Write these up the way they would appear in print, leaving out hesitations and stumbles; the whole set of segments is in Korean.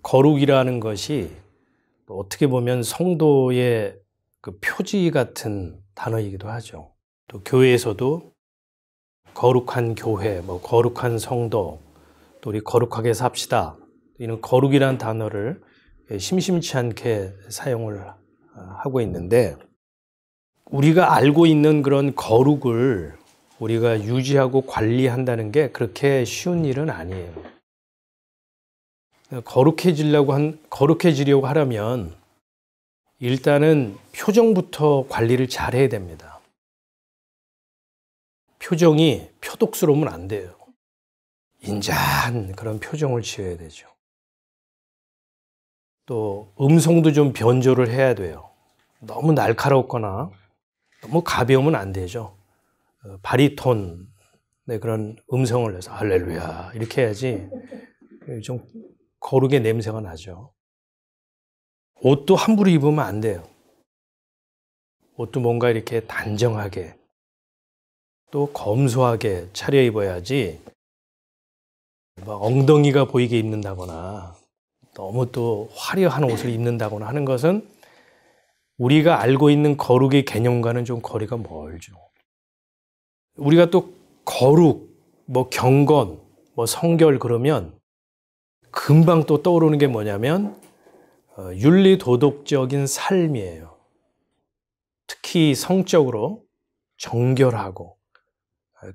거룩이라는 것이 어떻게 보면 성도의 그 표지 같은 단어이기도 하죠. 또 교회에서도 거룩한 교회, 거룩한 성도, 또 우리 거룩하게 삽시다. 이런 거룩이라는 단어를 심심치 않게 사용을 하고 있는데, 우리가 알고 있는 그런 거룩을 우리가 유지하고 관리한다는 게 그렇게 쉬운 일은 아니에요. 거룩해지려고 하려면 일단은 표정부터 관리를 잘 해야 됩니다. 표정이 표독스러우면 안 돼요. 인자한 그런 표정을 지어야 되죠. 또 음성도 좀 변조를 해야 돼요. 너무 날카롭거나 너무 가벼우면 안 되죠. 바리톤의 그런 음성을 내서 할렐루야 이렇게 해야지 좀 거룩의 냄새가 나죠. 옷도 함부로 입으면 안 돼요. 옷도 뭔가 이렇게 단정하게 또 검소하게 차려입어야지 막 엉덩이가 보이게 입는다거나 너무 또 화려한 옷을 입는다거나 하는 것은 우리가 알고 있는 거룩의 개념과는 좀 거리가 멀죠. 우리가 또 거룩, 경건, 성결 그러면 금방 또 떠오르는 게 뭐냐면 윤리도덕적인 삶이에요. 특히 성적으로 정결하고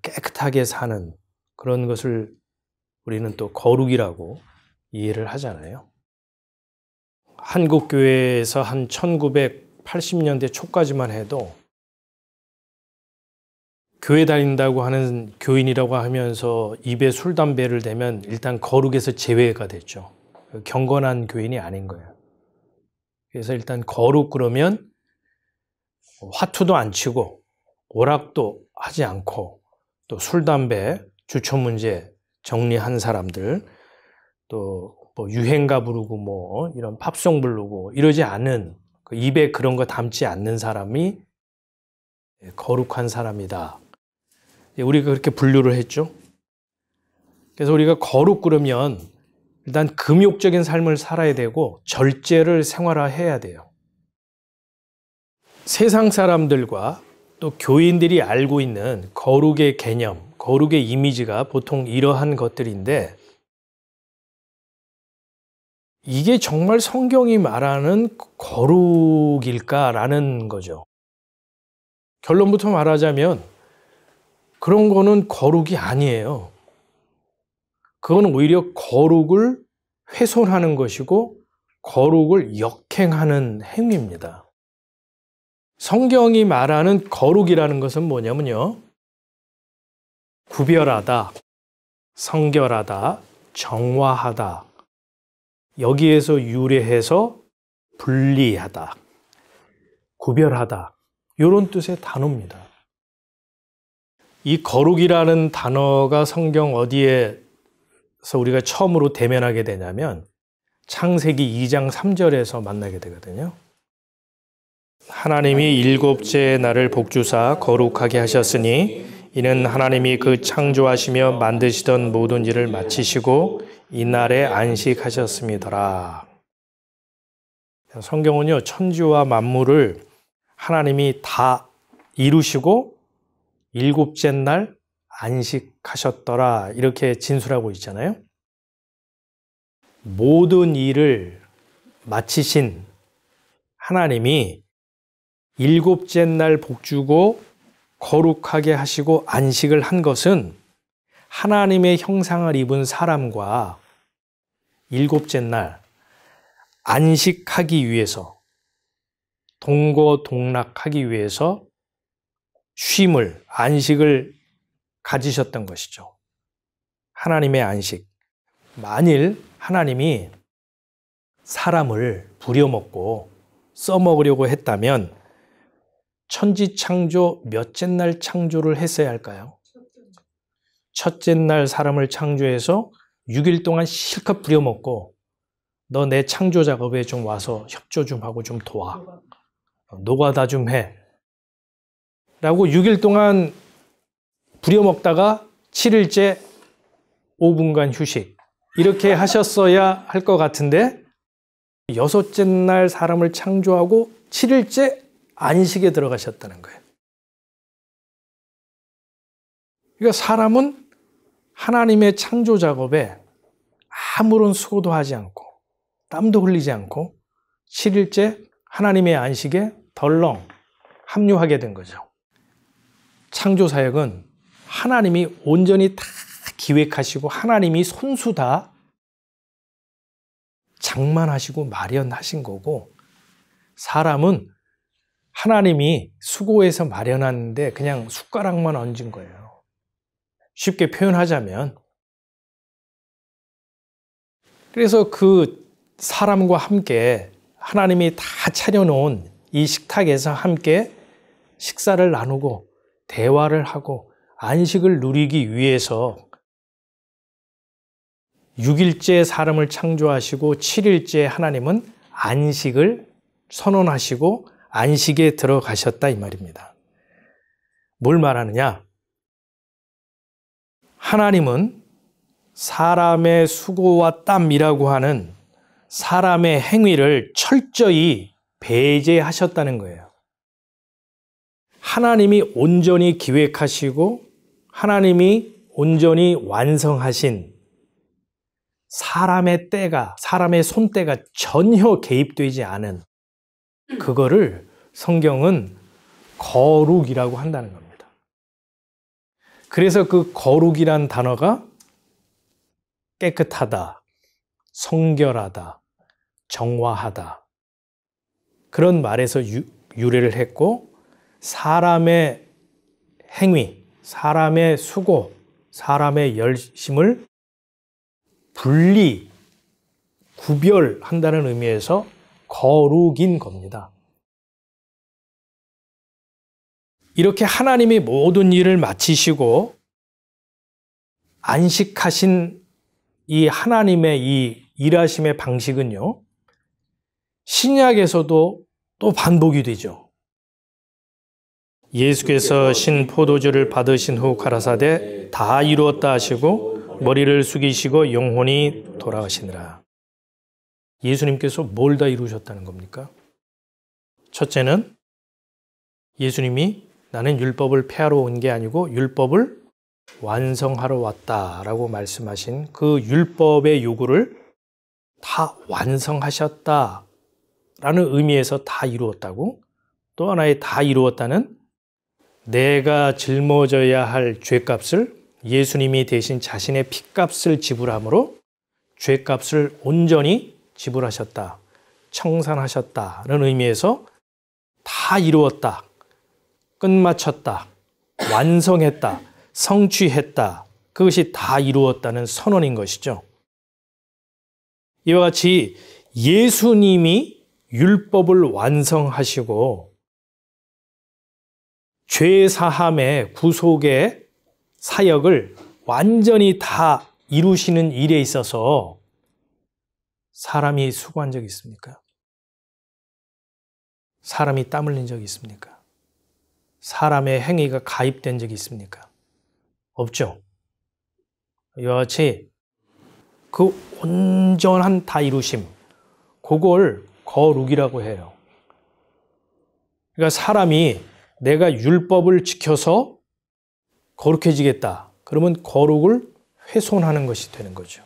깨끗하게 사는 그런 것을 우리는 또 거룩이라고 이해를 하잖아요. 한국교회에서 한 1980년대 초까지만 해도 교회 다닌다고 하는 교인이라고 하면서 입에 술, 담배를 대면 일단 거룩에서 제외가 됐죠. 경건한 교인이 아닌 거예요. 그래서 일단 거룩 그러면 화투도 안 치고 오락도 하지 않고 또 술, 담배, 주초 문제 정리한 사람들 또 유행가 부르고 이런 팝송 부르고 이러지 않은 입에 그런 거 담지 않는 사람이 거룩한 사람이다. 우리가 그렇게 분류를 했죠. 그래서 우리가 거룩 그러면 일단 금욕적인 삶을 살아야 되고 절제를 생활화해야 돼요. 세상 사람들과 또 교인들이 알고 있는 거룩의 개념, 거룩의 이미지가 보통 이러한 것들인데 이게 정말 성경이 말하는 거룩일까라는 거죠. 결론부터 말하자면 그런 거는 거룩이 아니에요. 그건 오히려 거룩을 훼손하는 것이고 거룩을 역행하는 행위입니다. 성경이 말하는 거룩이라는 것은 뭐냐면요. 구별하다, 성결하다, 정화하다. 여기에서 유래해서 분리하다, 구별하다. 이런 뜻의 단어입니다. 이 거룩이라는 단어가 성경 어디에서 우리가 처음으로 대면하게 되냐면 창세기 2장 3절에서 만나게 되거든요. 하나님이 일곱째 날을 복주사 거룩하게 하셨으니 이는 하나님이 그 창조하시며 만드시던 모든 일을 마치시고 이날에 안식하셨음이더라. 성경은요, 천지와 만물을 하나님이 다 이루시고 일곱째 날 안식하셨더라 이렇게 진술하고 있잖아요. 모든 일을 마치신 하나님이 일곱째 날 복주고 거룩하게 하시고 안식을 한 것은 하나님의 형상을 입은 사람과 일곱째 날 안식하기 위해서 동거동락하기 위해서 쉼을, 안식을 가지셨던 것이죠. 하나님의 안식. 만일 하나님이 사람을 부려먹고 써먹으려고 했다면 천지창조 몇째 날 창조를 했어야 할까요? 첫째 날 사람을 창조해서 6일 동안 실컷 부려먹고 너 내 창조 작업에 좀 와서 협조 좀 하고 좀 도와. 노가다 좀 해. 라고 6일 동안 부려먹다가 7일째 5분간 휴식. 이렇게 하셨어야 할 것 같은데 6째 날 사람을 창조하고 7일째 안식에 들어가셨다는 거예요. 그러니까 사람은 하나님의 창조 작업에 아무런 수고도 하지 않고 땀도 흘리지 않고 7일째 하나님의 안식에 덜렁 합류하게 된 거죠. 창조 사역은 하나님이 온전히 다 기획하시고 하나님이 손수 다 장만하시고 마련하신 거고, 사람은 하나님이 수고해서 마련하는데 그냥 숟가락만 얹은 거예요. 쉽게 표현하자면. 그래서 그 사람과 함께 하나님이 다 차려놓은 이 식탁에서 함께 식사를 나누고 대화를 하고 안식을 누리기 위해서 6일째 사람을 창조하시고 7일째 하나님은 안식을 선언하시고 안식에 들어가셨다 이 말입니다. 뭘 말하느냐? 하나님은 사람의 수고와 땀이라고 하는 사람의 행위를 철저히 배제하셨다는 거예요. 하나님이 온전히 기획하시고 하나님이 온전히 완성하신 사람의 때가, 사람의 손때가 전혀 개입되지 않은 그거를 성경은 거룩이라고 한다는 겁니다. 그래서 그 거룩이란 단어가 깨끗하다, 성결하다, 정화하다 그런 말에서 유래를 했고, 사람의 행위, 사람의 수고, 사람의 열심을 분리, 구별한다는 의미에서 거룩인 겁니다. 이렇게 하나님이 모든 일을 마치시고 안식하신 이 하나님의 이 일하심의 방식은요, 신약에서도 또 반복이 되죠. 예수께서 신 포도주를 받으신 후 가라사대 다 이루었다 하시고 머리를 숙이시고 영혼이 돌아가시니라. 예수님께서 뭘 다 이루셨다는 겁니까? 첫째는 예수님이 나는 율법을 폐하러 온 게 아니고 율법을 완성하러 왔다라고 말씀하신 그 율법의 요구를 다 완성하셨다라는 의미에서 다 이루었다고, 또 하나의 다 이루었다는 내가 짊어져야 할 죄값을 예수님이 대신 자신의 피값을 지불함으로 죄값을 온전히 지불하셨다, 청산하셨다는 의미에서 다 이루었다, 끝마쳤다, 완성했다, 성취했다, 그것이 다 이루었다는 선언인 것이죠. 이와 같이 예수님이 율법을 완성하시고 죄 사함의 구속의 사역을 완전히 다 이루시는 일에 있어서 사람이 수고한 적이 있습니까? 사람이 땀 흘린 적이 있습니까? 사람의 행위가 가입된 적이 있습니까? 없죠. 이와 같이 그 온전한 다 이루심, 그걸 거룩이라고 해요. 그러니까 사람이 내가 율법을 지켜서 거룩해지겠다, 그러면 거룩을 훼손하는 것이 되는 거죠.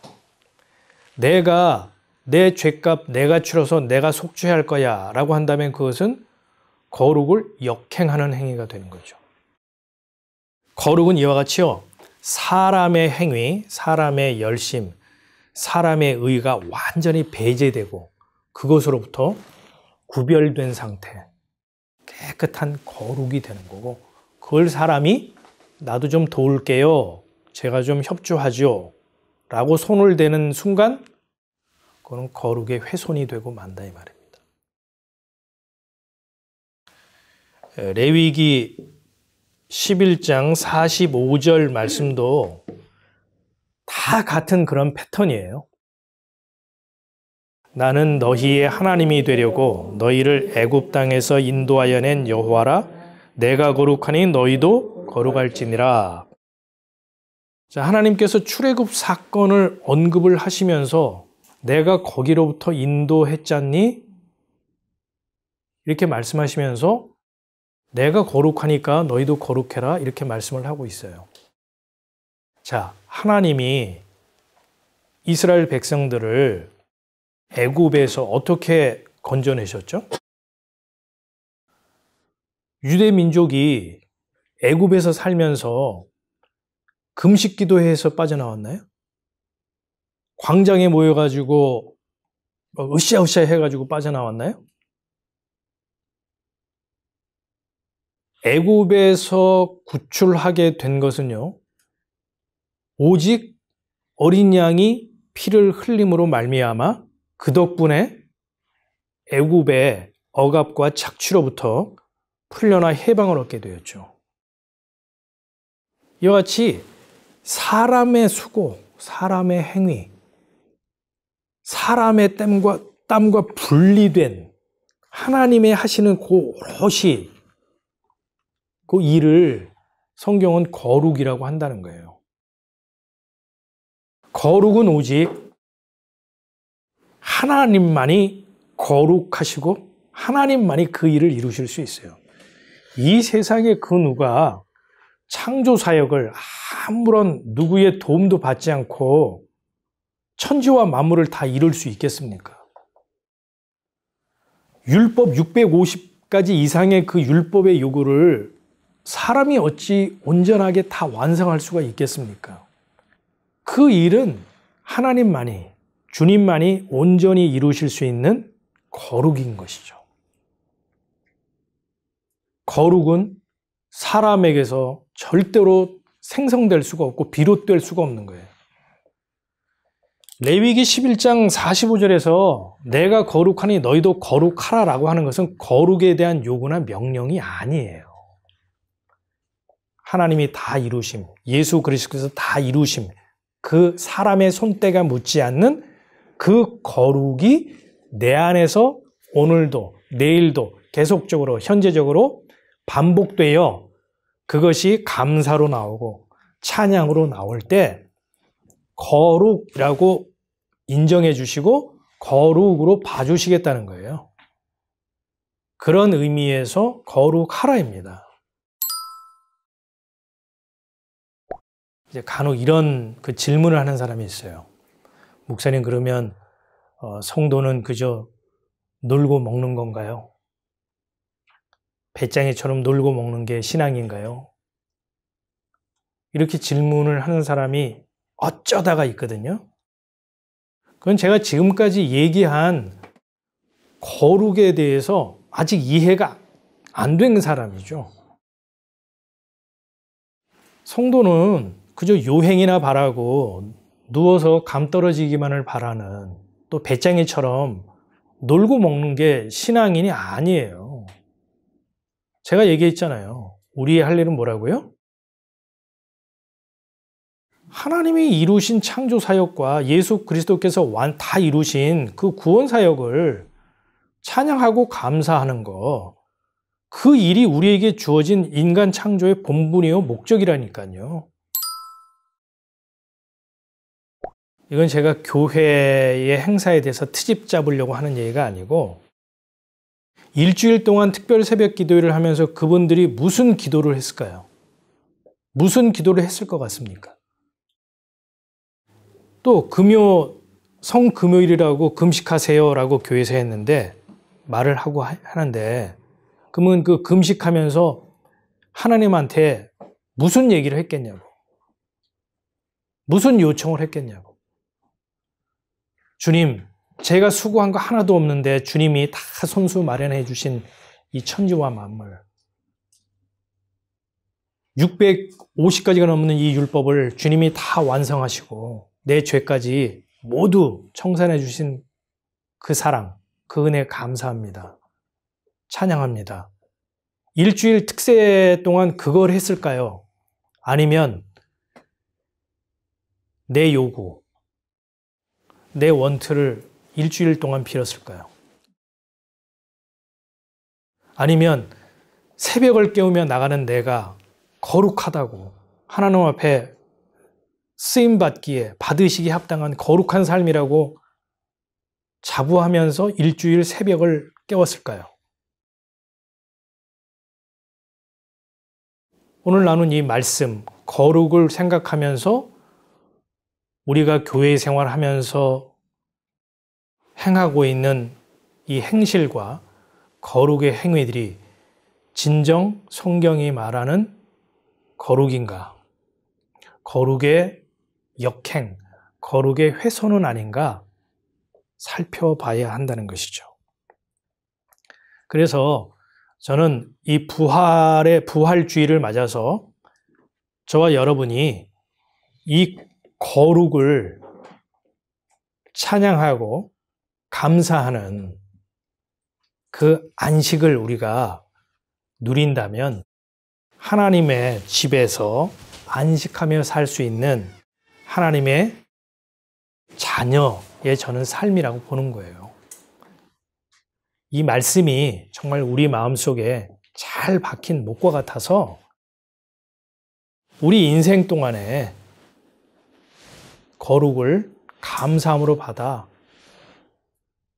내가 내 죄값 내가 치러서 내가 속죄할 거야 라고 한다면 그것은 거룩을 역행하는 행위가 되는 거죠. 거룩은 이와 같이요, 사람의 행위, 사람의 열심, 사람의 의가 완전히 배제되고 그것으로부터 구별된 상태, 깨끗한 거룩이 되는 거고, 그걸 사람이 나도 좀 도울게요, 제가 좀 협조하죠 라고 손을 대는 순간 그건 거룩의 훼손이 되고 만다 이 말입니다. 레위기 11장 45절 말씀도 다 같은 그런 패턴이에요. 나는 너희의 하나님이 되려고 너희를 애굽 땅에서 인도하여 낸 여호와라. 내가 거룩하니 너희도 거룩할지니라. 자, 하나님께서 출애굽 사건을 언급을 하시면서 내가 거기로부터 인도했잖니? 이렇게 말씀하시면서 내가 거룩하니까 너희도 거룩해라 이렇게 말씀을 하고 있어요. 자, 하나님이 이스라엘 백성들을 애굽에서 어떻게 건져내셨죠? 유대 민족이 애굽에서 살면서 금식 기도해서 빠져나왔나요? 광장에 모여가지고 으쌰으쌰 해가지고 빠져나왔나요? 애굽에서 구출하게 된 것은요, 오직 어린 양이 피를 흘림으로 말미암아 그 덕분에 애굽의 억압과 착취로부터 풀려나 해방을 얻게 되었죠. 이와 같이 사람의 수고, 사람의 행위, 사람의 땀과 분리된 하나님의 하시는 오롯이 그 일을 성경은 거룩이라고 한다는 거예요. 거룩은 오직 하나님만이 거룩하시고 하나님만이 그 일을 이루실 수 있어요. 이 세상에 그 누가 창조 사역을 아무런 누구의 도움도 받지 않고 천지와 만물을 다 이룰 수 있겠습니까? 율법 650가지 이상의 그 율법의 요구를 사람이 어찌 온전하게 다 완성할 수가 있겠습니까? 그 일은 하나님만이, 주님만이 온전히 이루실 수 있는 거룩인 것이죠. 거룩은 사람에게서 절대로 생성될 수가 없고 비롯될 수가 없는 거예요. 레위기 11장 45절에서 내가 거룩하니 너희도 거룩하라라고 하는 것은 거룩에 대한 요구나 명령이 아니에요. 하나님이 다 이루심, 예수 그리스도께서 다 이루심, 그 사람의 손때가 묻지 않는 그 거룩이 내 안에서 오늘도 내일도 계속적으로 현재적으로 반복되어 그것이 감사로 나오고 찬양으로 나올 때 거룩이라고 인정해 주시고 거룩으로 봐주시겠다는 거예요. 그런 의미에서 거룩하라입니다. 이제 간혹 이런 그 질문을 하는 사람이 있어요. 목사님, 그러면 성도는 그저 놀고 먹는 건가요? 배짱이처럼 놀고 먹는 게 신앙인가요? 이렇게 질문을 하는 사람이 어쩌다가 있거든요. 그건 제가 지금까지 얘기한 거룩에 대해서 아직 이해가 안 된 사람이죠. 성도는 그저 요행이나 바라고 누워서 감 떨어지기만을 바라는, 또 배짱이처럼 놀고 먹는 게 신앙인이 아니에요. 제가 얘기했잖아요. 우리의 할 일은 뭐라고요? 하나님이 이루신 창조 사역과 예수 그리스도께서 다 이루신 그 구원 사역을 찬양하고 감사하는 거, 그 일이 우리에게 주어진 인간 창조의 본분이요 목적이라니까요. 이건 제가 교회의 행사에 대해서 트집 잡으려고 하는 얘기가 아니고, 일주일 동안 특별 새벽 기도회를 하면서 그분들이 무슨 기도를 했을까요? 무슨 기도를 했을 것 같습니까? 또 성금요일이라고 금식하세요라고 교회에서 했는데 말을 하고 하는데, 그러면 그 금식하면서 하나님한테 무슨 얘기를 했겠냐고, 무슨 요청을 했겠냐고. 주님, 제가 수고한 거 하나도 없는데 주님이 다 손수 마련해 주신 이 천지와 만물, 650가지가 넘는 이 율법을 주님이 다 완성하시고 내 죄까지 모두 청산해 주신 그 사랑, 그 은혜 감사합니다. 찬양합니다. 일주일 특세 동안 그걸 했을까요? 아니면 내 요구, 내 원트를 일주일 동안 빌었을까요? 아니면 새벽을 깨우며 나가는 내가 거룩하다고 하나님 앞에 쓰임받기에 받으시기에 합당한 거룩한 삶이라고 자부하면서 일주일 새벽을 깨웠을까요? 오늘 나눈 이 말씀, 거룩을 생각하면서 우리가 교회 생활하면서 행하고 있는 이 행실과 거룩의 행위들이 진정 성경이 말하는 거룩인가? 거룩의 역행, 거룩의 훼손은 아닌가? 살펴봐야 한다는 것이죠. 그래서 저는 이 부활주의를 맞아서 저와 여러분이 이 거룩을 찬양하고 감사하는 그 안식을 우리가 누린다면 하나님의 집에서 안식하며 살 수 있는 하나님의 자녀의 저는 삶이라고 보는 거예요. 이 말씀이 정말 우리 마음속에 잘 박힌 목과 같아서 우리 인생 동안에 거룩을 감사함으로 받아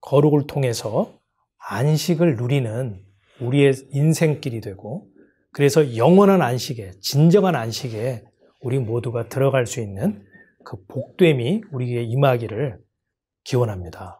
거룩을 통해서 안식을 누리는 우리의 인생길이 되고 그래서 영원한 안식에, 진정한 안식에 우리 모두가 들어갈 수 있는 그 복됨이 우리에게 임하기를 기원합니다.